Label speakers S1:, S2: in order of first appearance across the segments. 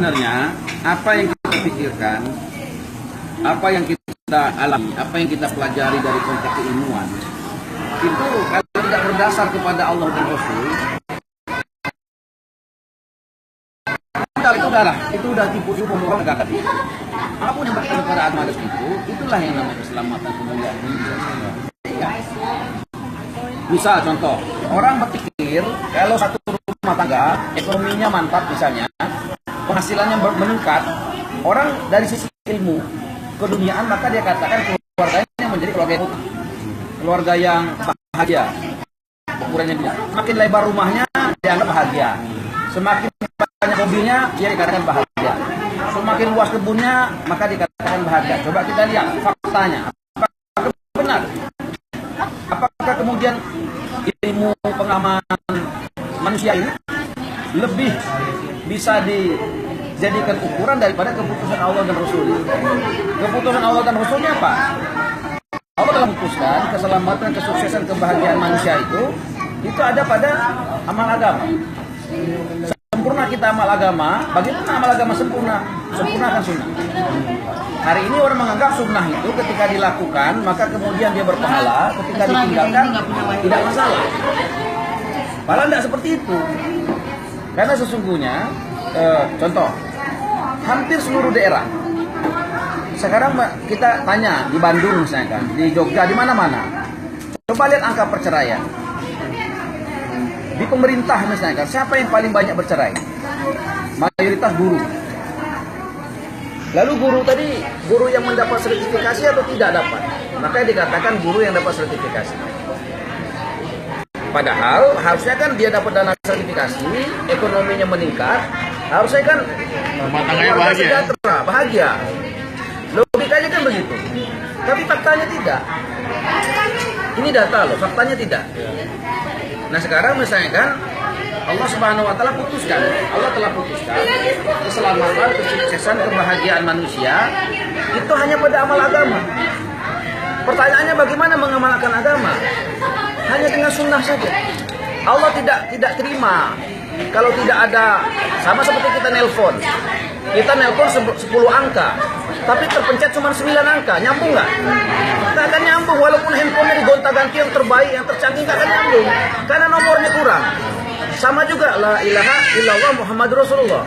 S1: sebenarnya apa yang kita pikirkan, apa yang kita alami, apa yang kita pelajari dari konteks keilmuan, itu kalau tidak berdasar kepada Allah dan Rasul, itu udah tipu-tipu pemberontakan. Apapun yang berkaitan kepada agama itu, itulah yang namanya keselamatan kemuliaan Indonesia. Misal contoh, orang berpikir kalau satu rumah tangga ekonominya mantap misalnya, penghasilannya meningkat, orang dari sisi ilmu keduniaan maka dia katakan keluarganya menjadi keluarga yang bahagia. Ukurannya dia, semakin lebar rumahnya dianggap bahagia, semakin banyak mobilnya dia dikatakan bahagia, semakin luas kebunnya maka dikatakan bahagia. Coba kita lihat faktanya, apakah benar? Apakah kemudian ilmu pengaman manusia ini lebih bisa dijadikan ukuran daripada keputusan Allah dan Rasul? Keputusan Allah dan Rasulnya apa? Allah telah memutuskan keselamatan, kesuksesan, kebahagiaan manusia itu ada pada amal agama. Sempurna kita amal agama, bagaimana amal agama sempurna? Sempurnakan sunnah. Hari ini orang menganggap sunnah itu ketika dilakukan maka kemudian dia berpahala, ketika ditinggalkan tidak masalah. Padahal tidak seperti itu. Karena sesungguhnya, contoh, hampir seluruh daerah. Sekarang kita tanya di Bandung misalnya kan, di Jogja, di mana-mana. Coba lihat angka perceraian. Di pemerintah misalnya kan, siapa yang paling banyak bercerai? Mayoritas guru. Lalu guru yang mendapat sertifikasi atau tidak dapat? Makanya dikatakan guru yang dapat sertifikasi. Padahal harusnya kan dia dapat dana sertifikasi, ekonominya meningkat, harusnya kan
S2: rumah tangganya bahagia.
S1: Sejahtera, bahagia. Logikanya kan begitu. Tapi faktanya tidak. Ini data loh, faktanya tidak. Nah sekarang misalnya kan Allah Subhanahu wa taala putuskan, Allah telah putuskan keselamatan, kesuksesan, kebahagiaan manusia itu hanya pada amal agama. Pertanyaannya bagaimana mengamalkan agama? Hanya dengan sunnah saja. Allah tidak terima kalau tidak ada, sama seperti kita nelpon. Kita nelpon 10 angka, tapi terpencet cuma 9 angka, nyambung nggak? Nggak akan nyambung, walaupun handphonenya digonta-ganti yang terbaik, yang tercanggih nggak akan nyambung, karena nomornya kurang. Sama juga, la ilaha illallah Muhammadur Rasulullah.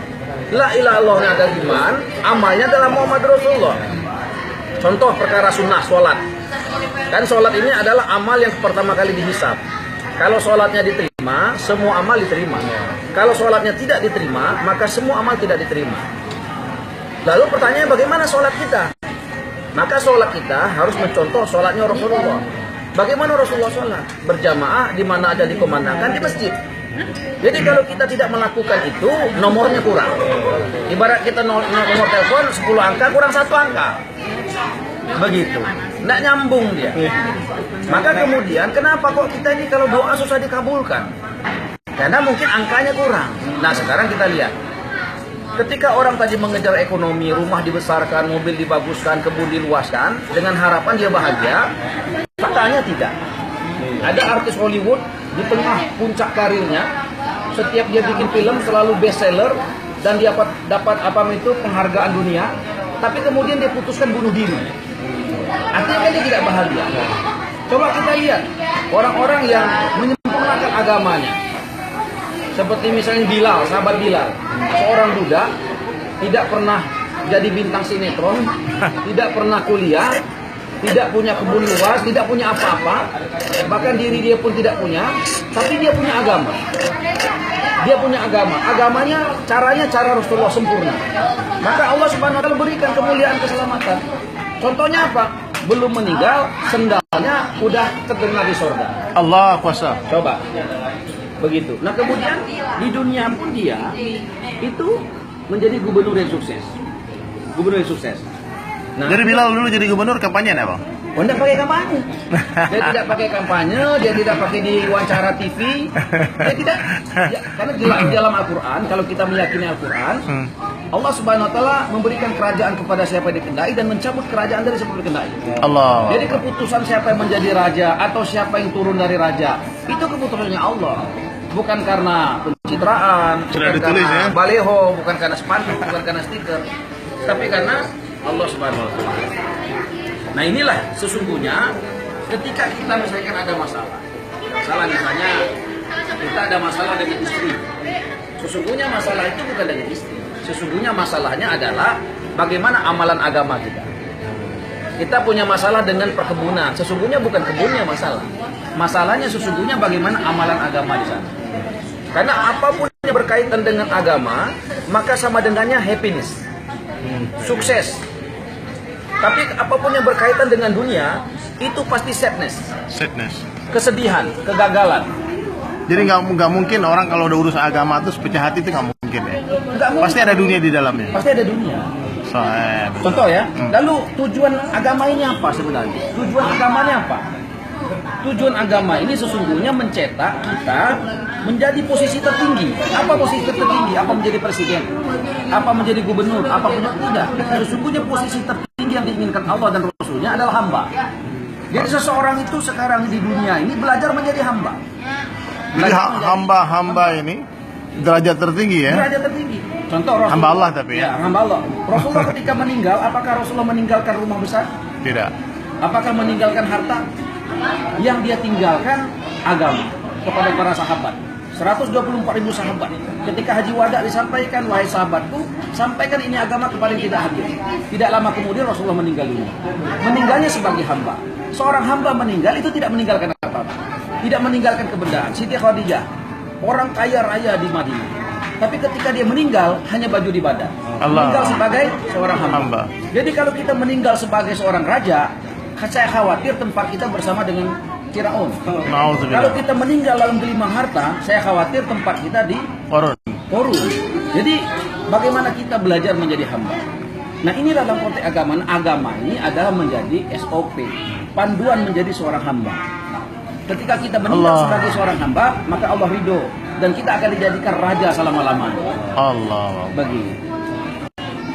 S1: La ilaha illallahnya ada iman, amalnya adalah Muhammad Rasulullah. Contoh perkara sunnah, sholat. Kan sholat ini adalah amal yang pertama kali dihisab. Kalau sholatnya diterima, semua amal diterima. Kalau sholatnya tidak diterima, maka semua amal tidak diterima. Lalu pertanyaannya bagaimana sholat kita? Maka sholat kita harus mencontoh sholatnya Rasulullah. Bagaimana Rasulullah sholat? Berjamaah di mana aja dikomandangkan di masjid. Jadi kalau kita tidak melakukan itu, nomornya kurang. Ibarat kita nomor telepon 10 angka kurang 1 angka. Begitu. Nggak nyambung dia. Maka kemudian kenapa kok kita ini kalau doa susah dikabulkan? Karena mungkin angkanya kurang. Nah sekarang kita lihat. Ketika orang tadi mengejar ekonomi, rumah dibesarkan, mobil dibaguskan, kebun diluaskan, dengan harapan dia bahagia, faktanya tidak. Ada artis Hollywood di tengah puncak karirnya, setiap dia bikin film selalu bestseller dan dia dapat penghargaan dunia, tapi kemudian dia putuskan bunuh diri. Artinya dia tidak bahagia. Coba kita lihat orang-orang yang menyempurnakan agamanya. Seperti misalnya Bilal, sahabat Bilal, seorang budak, tidak pernah jadi bintang sinetron, tidak pernah kuliah, tidak punya kebun luas, tidak punya apa-apa, bahkan diri dia pun tidak punya, tapi dia punya agama. Dia punya agama, agamanya caranya cara Rasulullah sempurna. Maka Allah Subhanahu wa taala berikan kemuliaan, keselamatan. Contohnya apa? Belum meninggal, sendalnya udah terdengar di surga.
S2: Allah kuasa.
S1: Coba. Begitu. Nah kemudian di dunia pun dia itu menjadi gubernur yang sukses. Gubernur yang sukses. Nah,
S2: jadi Bilal dulu jadi gubernur kampanye ya bang?
S1: Oh, tidak pakai kampanye. Dia tidak pakai kampanye, dia tidak pakai di wawancara TV. Dia tidak, ya, karena jelas di dalam Al-Quran, kalau kita meyakini Al-Quran, Allah Subhanahu wa taala memberikan kerajaan kepada siapa yang dikehendaki dan mencabut kerajaan dari siapa yang dikehendaki.
S2: Allah.
S1: Jadi keputusan siapa yang menjadi raja atau siapa yang turun dari raja, itu keputusannya Allah. Bukan karena pencitraan,
S2: Sudah
S1: bukan
S2: ditulis,
S1: karena
S2: ya?
S1: baleho, bukan karena spanduk, bukan karena stiker, tapi karena Allah Subhanahu wa Ta'ala. Nah, inilah sesungguhnya ketika kita misalkan ada masalah misalnya kita ada masalah dengan istri, sesungguhnya masalah itu bukan dengan istri, sesungguhnya masalahnya adalah bagaimana amalan agama kita. Kita punya masalah dengan perkebunan, sesungguhnya bukan kebunnya masalahnya sesungguhnya bagaimana amalan agama di sana. Karena apapun yang berkaitan dengan agama, maka sama dengannya happiness, sukses. Tapi apapun yang berkaitan dengan dunia, itu pasti sadness, kesedihan, kegagalan.
S2: Jadi nggak mungkin orang kalau udah urus agama terus pecah hati, itu nggak mungkin ya. Pasti ada dunia di dalamnya.
S1: Pasti ada dunia. Contoh ya, lalu tujuan agama ini apa sebenarnya? Tujuan agamanya apa? Tujuan agama ini sesungguhnya mencetak kita menjadi posisi tertinggi. Apa posisi tertinggi? Apa menjadi presiden? Apa menjadi gubernur? Apa punya tidak? Sesungguhnya posisi tertinggi yang diinginkan Allah dan Rasulnya adalah hamba. Jadi seseorang itu sekarang di dunia ini belajar menjadi hamba.
S2: Jadi hamba ini derajat tertinggi ya?
S1: Derajat tertinggi. Contoh Rasulullah.
S2: Hamba Allah tapi ya?
S1: Ya, hamba Allah. Rasulullah ketika meninggal, apakah Rasulullah meninggalkan rumah besar?
S2: Tidak.
S1: Apakah meninggalkan harta? Yang dia tinggalkan agama kepada para sahabat. 124.000 sahabat. Ketika haji wada disampaikan, wahai sahabatku, sampaikan ini agama kepada yang tidak hadir. Tidak lama kemudian Rasulullah meninggal dunia. Meninggalnya sebagai hamba. Seorang hamba meninggal itu tidak meninggalkan apa-apa. Tidak meninggalkan kebendaan. Siti Khadijah, orang kaya raya di Madinah. Tapi ketika dia meninggal, hanya baju di badan. Meninggal sebagai seorang hamba. Jadi kalau kita meninggal sebagai seorang raja, saya khawatir tempat kita bersama dengan Firaun. Kalau kita meninggal dalam gelimang harta, saya khawatir tempat kita di Korun. Jadi bagaimana kita belajar menjadi hamba? Nah, ini dalam konteks agama. Agama ini adalah menjadi SOP, panduan menjadi seorang hamba. Ketika kita meninggal sebagai seorang hamba, maka Allah ridho dan kita akan dijadikan raja selama-lamanya.
S2: Allah.
S1: Bagi.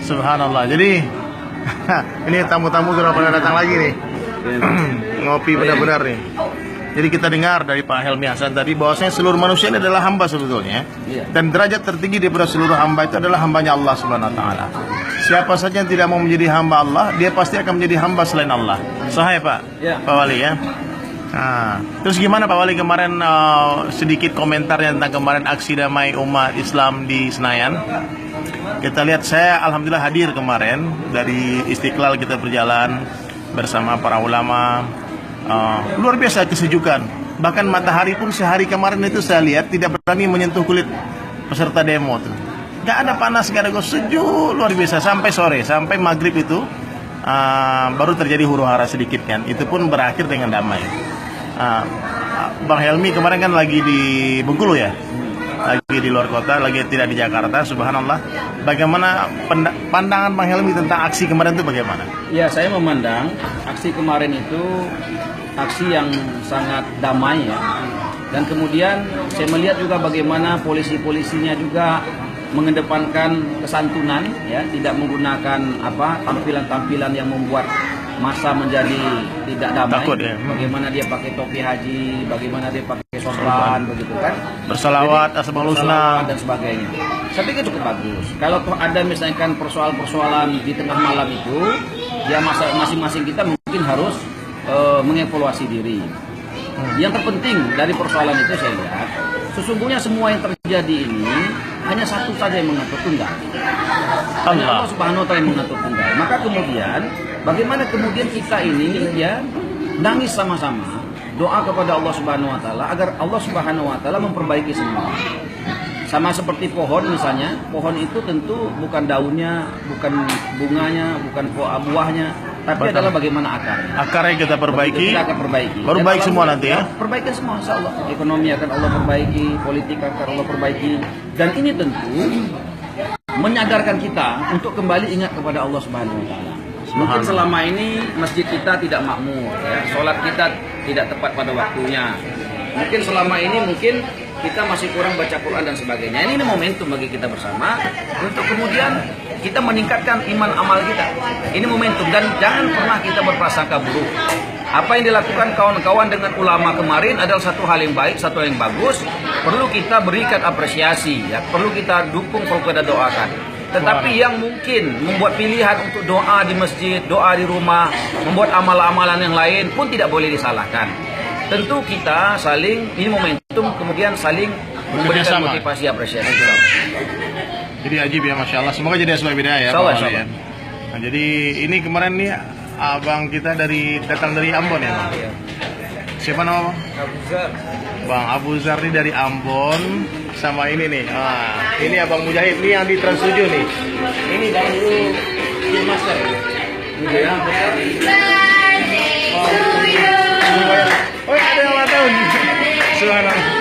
S2: Subhanallah. Jadi ini tamu-tamu sudah pada datang lagi nih. Ngopi benar-benar nih. Jadi kita dengar dari Pak Helmi Hasan tadi bahwasanya seluruh manusia ini adalah hamba sebetulnya. Dan derajat tertinggi daripada seluruh hamba itu adalah hambanya Allah Subhanahu wa taala. Siapa saja yang tidak mau menjadi hamba Allah, dia pasti akan menjadi hamba selain Allah. Sahih Pak? Ya. Pak Wali ya. Nah, terus gimana Pak Wali kemarin sedikit komentarnya tentang kemarin aksi damai umat Islam di Senayan? Kita lihat, saya alhamdulillah hadir kemarin dari Istiqlal, kita berjalan bersama para ulama. Luar biasa kesejukan. Bahkan matahari pun sehari kemarin itu saya lihat tidak berani menyentuh kulit peserta demo tuh. Gak ada panas, gak ada sejuk, luar biasa sampai sore, sampai maghrib itu baru terjadi huru hara sedikit kan. Itu pun berakhir dengan damai. Bang Helmi kemarin kan lagi di Bengkulu ya, lagi di luar kota, lagi tidak di Jakarta. Subhanallah. Bagaimana pandangan Bang Helmi tentang aksi kemarin itu bagaimana?
S1: Ya, saya memandang aksi kemarin itu aksi yang sangat damai ya. Dan kemudian saya melihat juga bagaimana polisi-polisinya juga mengedepankan kesantunan ya, tidak menggunakan tampilan-tampilan yang membuat masa menjadi tidak damai.
S2: Takut, ya.
S1: Bagaimana dia pakai topi haji, bagaimana dia pakai sorban begitu kan.
S2: Bersalawat, asmaul husna
S1: dan sebagainya. Saya pikir cukup bagus. Kalau ada misalkan persoalan-persoalan di tengah malam itu, ya masing-masing kita mungkin harus mengevaluasi diri. Yang terpenting dari persoalan itu saya lihat, sesungguhnya semua yang terjadi ini hanya satu saja yang mengatur, tunggal. Hanya Allah Subhanahu wa taala yang mengatur tunggal. Maka kemudian bagaimana kemudian kita ini ya nangis sama-sama, doa kepada Allah Subhanahu wa taala agar Allah Subhanahu wa taala memperbaiki semua. Sama seperti pohon misalnya, pohon itu tentu bukan daunnya, bukan bunganya, bukan buahnya, tapi adalah bagaimana akarnya.
S2: Akarnya kita perbaiki,
S1: kita akan perbaiki.
S2: Baru baik semua nanti ya.
S1: Perbaiki semua, insya Allah. Ekonomi akan Allah perbaiki, politik akan Allah perbaiki. Dan ini tentu menyadarkan kita untuk kembali ingat kepada Allah Subhanahu wa taala. Mungkin selama ini masjid kita tidak makmur, ya. Sholat kita tidak tepat pada waktunya. Mungkin selama ini kita masih kurang baca Quran dan sebagainya. Ini momentum bagi kita bersama untuk kemudian kita meningkatkan iman amal kita. Ini momentum dan jangan pernah kita berprasangka buruk. Apa yang dilakukan kawan-kawan dengan ulama kemarin adalah satu hal yang baik, satu hal yang bagus. perlu kita berikan apresiasi, ya, perlu kita dukung, perlu kita doakan. Tetapi yang mungkin membuat pilihan untuk doa di masjid, doa di rumah, membuat amalan-amalan yang lain pun tidak boleh disalahkan. Tentu kita saling, ini momentum, kemudian saling memberikan
S2: Bekerjasama.
S1: motivasi, apresiasi.
S2: Jadi ajib ya, Masya Allah. Semoga jadi asbab hidayah ya.
S1: Insya Allah,
S2: Pak
S1: insya
S2: Wali,
S1: Allah.
S2: ya. Nah, jadi ini kemarin nih abang kita datang dari Ambon ya, Bang. Siapa nama Bang? Bang Abu Zar nih dari Ambon, sama ini nih. Ini Abang Mujahid nih yang di Trans 7 nih. Ini Bang dulu Skill Master. Ini ya. Oh, ada yang ulang tahun. Subhanallah.